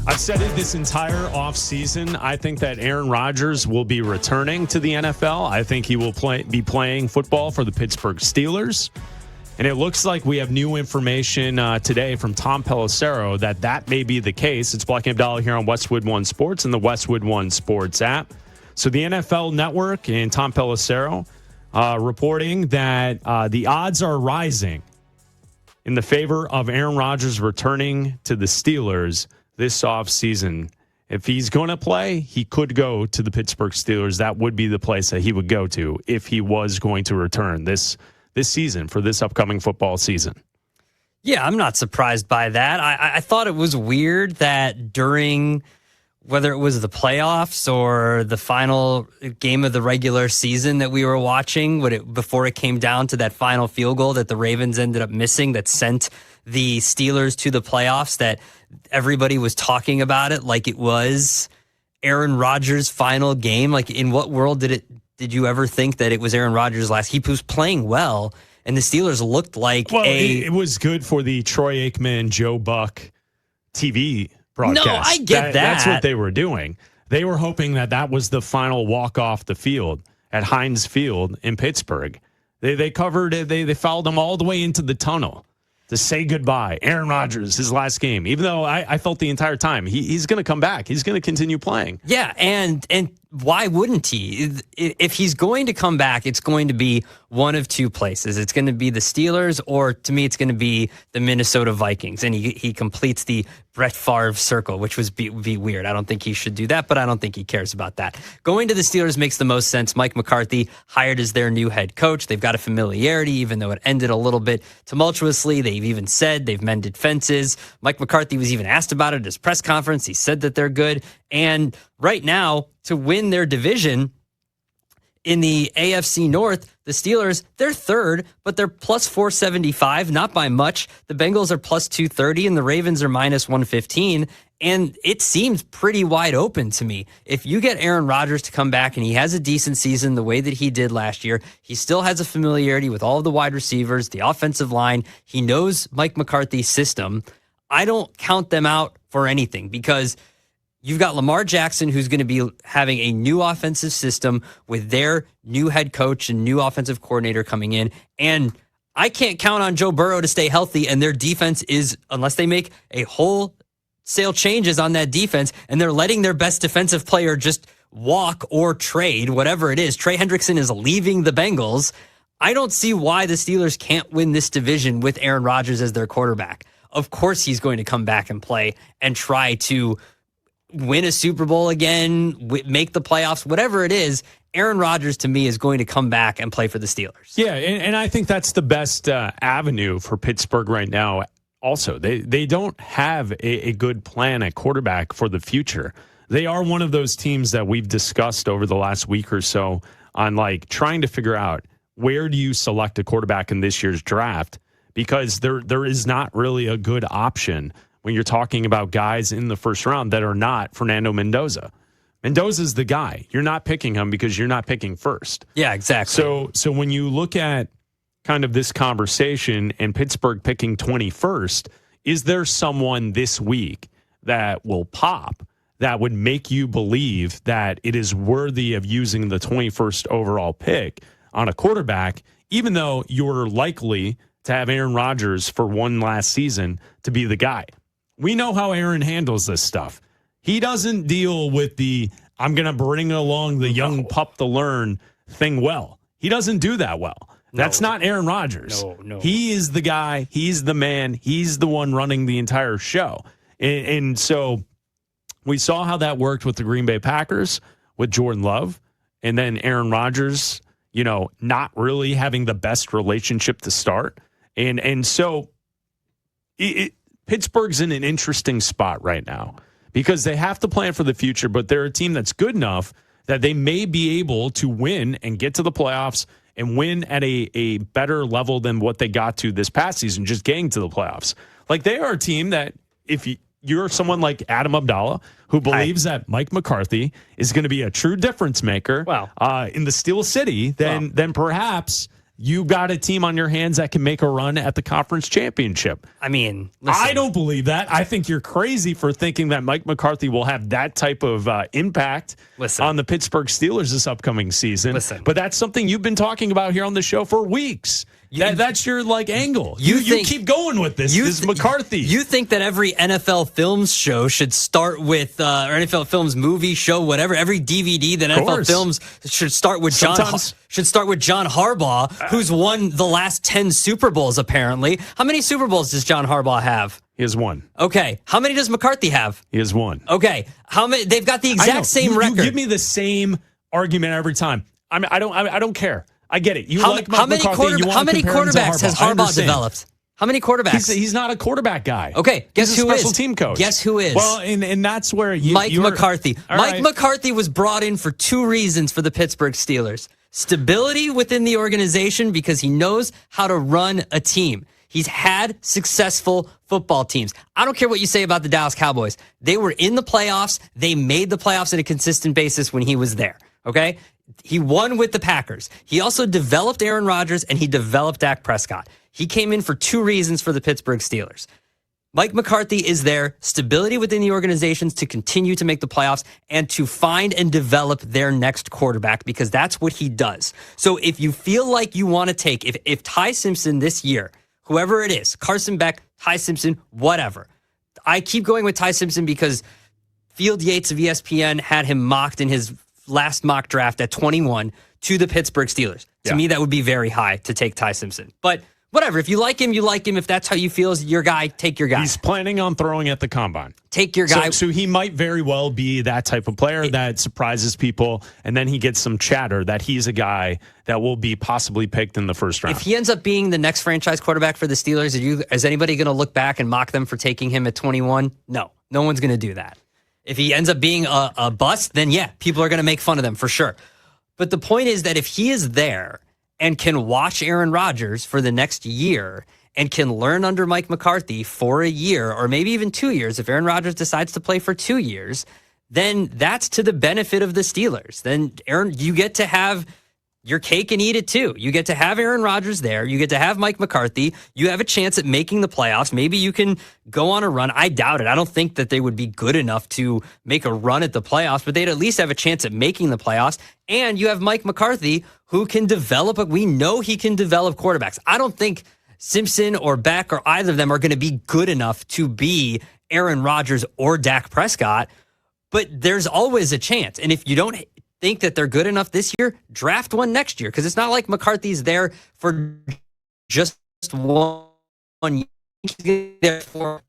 I've said it this entire offseason. I think that Aaron Rodgers will be returning to the NFL. I think he will be playing football for the Pittsburgh Steelers. And it looks like we have new information today from Tom Pelissero that may be the case. It's Bleck Abdalla here on Westwood One Sports and the Westwood One Sports app. So the NFL Network and Tom Pelissero reporting that the odds are rising in the favor of Aaron Rodgers returning to the Steelers this offseason. If he's going to play, he could go to the Pittsburgh Steelers. That would be the place that he would go to if he was going to return this season for this upcoming football season. Yeah, I'm not surprised by that. I thought it was weird that during, whether it was the playoffs or the final game of the regular season that we were watching, before it came down to that final field goal that the Ravens ended up missing that sent the Steelers to the playoffs, that everybody was talking about it like it was Aaron Rodgers' final game. Like, in what world did you ever think that it was Aaron Rodgers' last? He was playing well, and the Steelers looked like it was good for the Troy Aikman, Joe Buck TV broadcast. No, I get that. That's what they were doing. They were hoping that was the final walk off the field at Heinz Field in Pittsburgh. They covered it. They followed them all the way into the tunnel to say goodbye. Aaron Rodgers, his last game. Even though I felt the entire time he's going to come back. He's going to continue playing. Yeah, and why wouldn't he? If he's going to come back, it's going to be one of two places. It's going to be the Steelers, or to me, it's going to be the Minnesota Vikings. And he completes the Brett Favre circle, which would be weird. I don't think he should do that, but I don't think he cares about that. Going to the Steelers makes the most sense. Mike McCarthy hired as their new head coach. They've got a familiarity, even though it ended a little bit tumultuously. They've even said they've mended fences. Mike McCarthy was even asked about it at his press conference. He said that they're good. And right now, to win their division in the AFC North, the Steelers, they're third, but they're plus 475, not by much. The Bengals are plus 230, and the Ravens are minus 115. And it seems pretty wide open to me. If you get Aaron Rodgers to come back and he has a decent season the way that he did last year, he still has a familiarity with all of the wide receivers, the offensive line. He knows Mike McCarthy's system. I don't count them out for anything, because you've got Lamar Jackson, who's going to be having a new offensive system with their new head coach and new offensive coordinator coming in. And I can't count on Joe Burrow to stay healthy. And their defense is, unless they make a wholesale changes on that defense, and they're letting their best defensive player just walk or trade, whatever it is. Trey Hendrickson is leaving the Bengals. I don't see why the Steelers can't win this division with Aaron Rodgers as their quarterback. Of course he's going to come back and play and try to win a Super Bowl again, make the playoffs, whatever it is. Aaron Rodgers, to me, is going to come back and play for the Steelers. Yeah, and I think that's the best avenue for Pittsburgh right now. Also, they don't have a good plan at quarterback for the future. They are one of those teams that we've discussed over the last week or so on trying to figure out, where do you select a quarterback in this year's draft? Because there is not really a good option when you're talking about guys in the first round that are not Fernando Mendoza. Mendoza's the guy. You're not picking him because you're not picking first. Yeah, exactly. So when you look at kind of this conversation and Pittsburgh picking 21st, is there someone this week that will pop that would make you believe that it is worthy of using the 21st overall pick on a quarterback, even though you're likely to have Aaron Rodgers for one last season to be the guy? We know how Aaron handles this stuff. He doesn't deal with I'm going to bring along the young pup to learn thing well. He doesn't do that well. No. That's not Aaron Rodgers. No. He is the guy. He's the man. He's the one running the entire show. And so we saw how that worked with the Green Bay Packers with Jordan Love, and then Aaron Rodgers, not really having the best relationship to start. And so Pittsburgh's in an interesting spot right now because they have to plan for the future, but they're a team that's good enough that they may be able to win and get to the playoffs and win at a better level than what they got to this past season, just getting to the playoffs. They are a team that if you're someone like Adam Abdalla, who believes that Mike McCarthy is going to be a true difference maker in the Steel City, then perhaps you got a team on your hands that can make a run at the conference championship. I mean, listen. I don't believe that. I think you're crazy for thinking that Mike McCarthy will have that type of impact on the Pittsburgh Steelers this upcoming season. But that's something you've been talking about here on the show for weeks. That's your angle. You keep going with this. This is McCarthy. You think that every NFL Films show should start with, or NFL Films movie show, whatever. Every DVD that NFL Films should start with John Harbaugh, who's won the last 10 Super Bowls apparently. How many Super Bowls does John Harbaugh have? He has one. Okay. How many does McCarthy have? He has one. Okay. How many? They've got the exact same record. You give me the same argument every time. I don't care. I get it. How many quarterbacks has Harbaugh developed? How many quarterbacks? He's not a quarterback guy. Okay, he's a special team coach. Guess who is? Well, and that's where Mike McCarthy. Mike McCarthy was brought in for two reasons for the Pittsburgh Steelers: stability within the organization because he knows how to run a team. He's had successful football teams. I don't care what you say about the Dallas Cowboys. They were in the playoffs. They made the playoffs on a consistent basis when he was there. Okay? He won with the Packers. He also developed Aaron Rodgers and he developed Dak Prescott. He came in for two reasons for the Pittsburgh Steelers. Mike McCarthy is there, stability within the organizations to continue to make the playoffs and to find and develop their next quarterback because that's what he does. So if you feel like you want to take, if Ty Simpson this year, whoever it is, Carson Beck, Ty Simpson, whatever. I keep going with Ty Simpson because Field Yates of ESPN had him mocked in his last mock draft at 21 to the Pittsburgh Steelers. To me, that would be very high to take Ty Simpson. But whatever, if you like him, you like him. If that's how you feel is your guy, take your guy. He's planning on throwing at the combine. Take your guy. So he might very well be that type of player that surprises people, and then he gets some chatter that he's a guy that will be possibly picked in the first round. If he ends up being the next franchise quarterback for the Steelers, is anybody going to look back and mock them for taking him at 21? No one's going to do that. If he ends up being a bust, then people are going to make fun of them for sure. But the point is that if he is there and can watch Aaron Rodgers for the next year and can learn under Mike McCarthy for a year or maybe even 2 years, if Aaron Rodgers decides to play for 2 years, then that's to the benefit of the Steelers. Then Aaron, you get to have your cake and eat it too. You get to have Aaron Rodgers there. You get to have Mike McCarthy. You have a chance at making the playoffs. Maybe you can go on a run. I doubt it. I don't think that they would be good enough to make a run at the playoffs, but they'd at least have a chance at making the playoffs. And you have Mike McCarthy who can develop, we know he can develop quarterbacks. I don't think Simpson or Beck or either of them are going to be good enough to be Aaron Rodgers or Dak Prescott, but there's always a chance. And if you don't think that they're good enough this year, draft one next year, because it's not like McCarthy's there for just one year. He's there for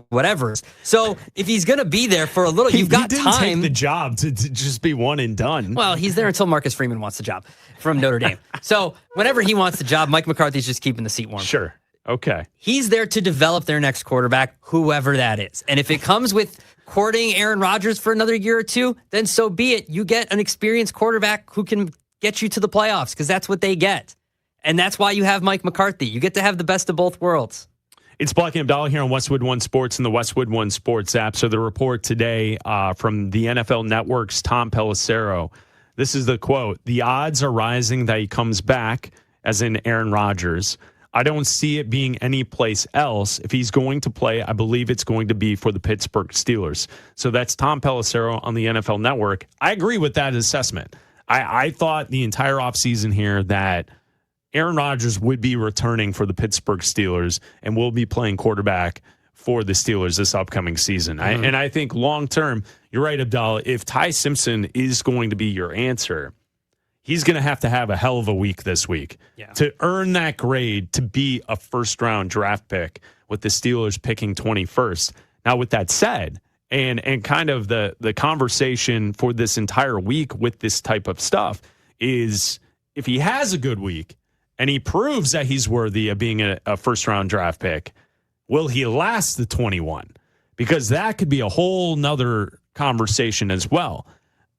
whatever. So if he's going to be there for a little, you've got time. He didn't take the job to just be one and done. Well, he's there until Marcus Freeman wants the job from Notre Dame. So whenever he wants the job, Mike McCarthy's just keeping the seat warm. Sure. Okay. He's there to develop their next quarterback, whoever that is. And if it comes with courting Aaron Rodgers for another year or two, then so be it. You get an experienced quarterback who can get you to the playoffs because that's what they get. And that's why you have Mike McCarthy. You get to have the best of both worlds. It's Bleck Abdalla here on Westwood One Sports and the Westwood One Sports app. So the report today from the NFL Network's Tom Pelissero, this is the quote: "The odds are rising that he comes back, as in Aaron Rodgers. I don't see it being any place else. If he's going to play, I believe it's going to be for the Pittsburgh Steelers." So that's Tom Pelissero on the NFL Network. I agree with that assessment. I thought the entire offseason here that Aaron Rodgers would be returning for the Pittsburgh Steelers and will be playing quarterback for the Steelers this upcoming season. And I think long-term, you're right, Abdallah, if Ty Simpson is going to be your answer, he's going to have a hell of a week this week to earn that grade to be a first-round draft pick with the Steelers picking 21st. Now, with that said, and kind of the conversation for this entire week with this type of stuff is if he has a good week and he proves that he's worthy of being a first-round draft pick, will he last the 21? Because that could be a whole nother conversation as well.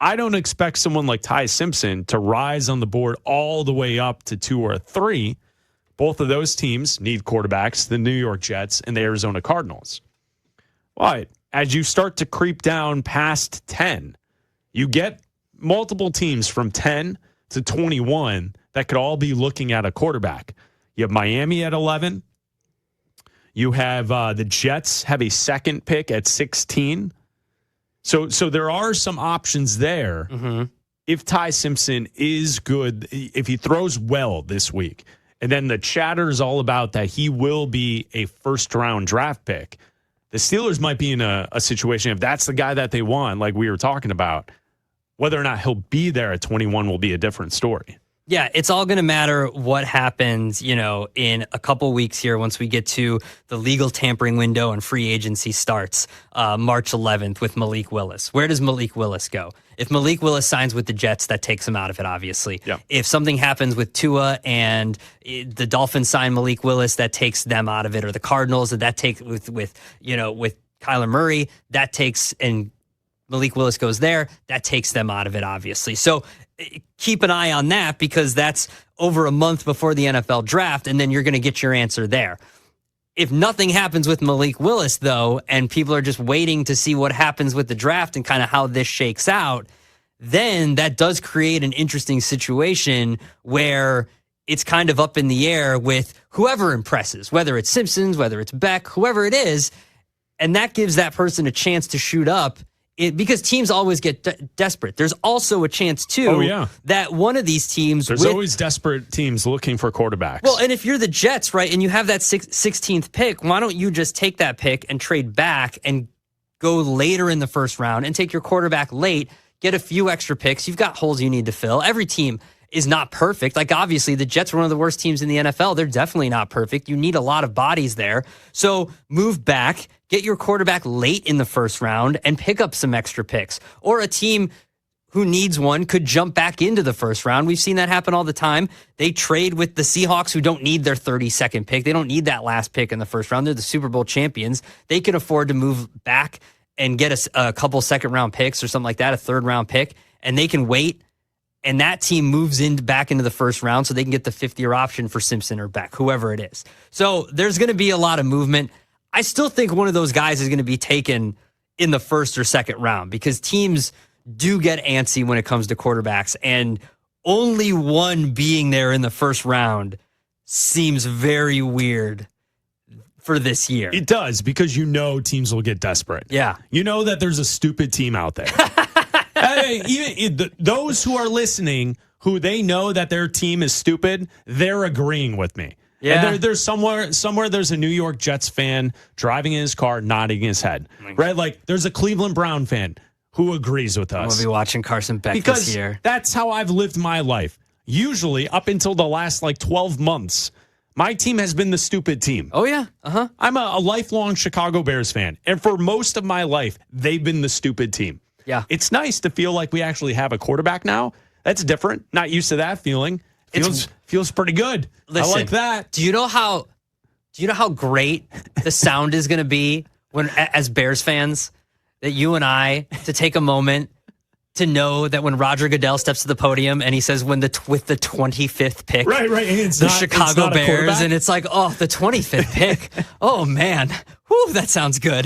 I don't expect someone like Ty Simpson to rise on the board all the way up to 2 or 3. Both of those teams need quarterbacks, the New York Jets and the Arizona Cardinals. But as you start to creep down past 10, you get multiple teams from 10 to 21 that could all be looking at a quarterback. You have Miami at 11. You have the Jets have a second pick at 16. So there are some options there. Mm-hmm. If Ty Simpson is good, if he throws well this week, and then the chatter is all about that he will be a first-round draft pick, the Steelers might be in a situation, if that's the guy that they want, like we were talking about, whether or not he'll be there at 21 will be a different story. Yeah, it's all going to matter what happens, in a couple weeks here once we get to the legal tampering window and free agency starts March 11th with Malik Willis. Where does Malik Willis go? If Malik Willis signs with the Jets, that takes him out of it, obviously. Yeah. If something happens with Tua and the Dolphins sign Malik Willis, that takes them out of it, or the Cardinals, that takes with Kyler Murray, that takes, and Malik Willis goes there, that takes them out of it, obviously. So keep an eye on that, because that's over a month before the NFL draft, and then you're going to get your answer there. If nothing happens with Malik Willis, though, and people are just waiting to see what happens with the draft and kind of how this shakes out, then that does create an interesting situation where it's kind of up in the air with whoever impresses, whether it's Simpsons, whether it's Beck, whoever it is, and that gives that person a chance to shoot up. Because teams always get desperate. There's also a chance, too, that one of these teams... There's always desperate teams looking for quarterbacks. Well, and if you're the Jets, right, and you have that 16th pick, why don't you just take that pick and trade back and go later in the first round and take your quarterback late, get a few extra picks. You've got holes you need to fill. Every team is not perfect. Like, obviously, the Jets are one of the worst teams in the NFL. They're definitely not perfect. You need a lot of bodies there. So move back, get your quarterback late in the first round, and pick up some extra picks. Or a team who needs one could jump back into the first round. We've seen that happen all the time. They trade with the Seahawks, who don't need their 32nd pick. They don't need that last pick in the first round. They're the Super Bowl champions. They can afford to move back and get a couple second-round picks or something like that, a third-round pick, and they can wait. And that team moves back into the first round so they can get the fifth-year option for Simpson or Beck, whoever it is. So there's going to be a lot of movement. I still think one of those guys is going to be taken in the first or second round, because teams do get antsy when it comes to quarterbacks, and only one being there in the first round seems very weird for this year. It does, because teams will get desperate. Yeah. You know that there's a stupid team out there. Those who are listening, who they know that their team is stupid, they're agreeing with me. Yeah. And there's somewhere there's a New York Jets fan driving in his car, nodding his head. Right? Like, there's a Cleveland Brown fan who agrees with us. We'll be watching Carson Beck because this year. That's how I've lived my life. Usually, up until the last 12 months, my team has been the stupid team. Oh, yeah. Uh-huh. I'm a lifelong Chicago Bears fan. And for most of my life, they've been the stupid team. Yeah. It's nice to feel like we actually have a quarterback now. That's different. Not used to that feeling. Feels pretty good. Listen, I like that. Do you know how great the sound is going to be when, as Bears fans, that you and I, to take a moment to know that when Roger Goodell steps to the podium and he says with the 25th pick, right, and it's the not, Chicago it's not Bears, and it's like, oh, the 25th pick. Oh man, whew, that sounds good.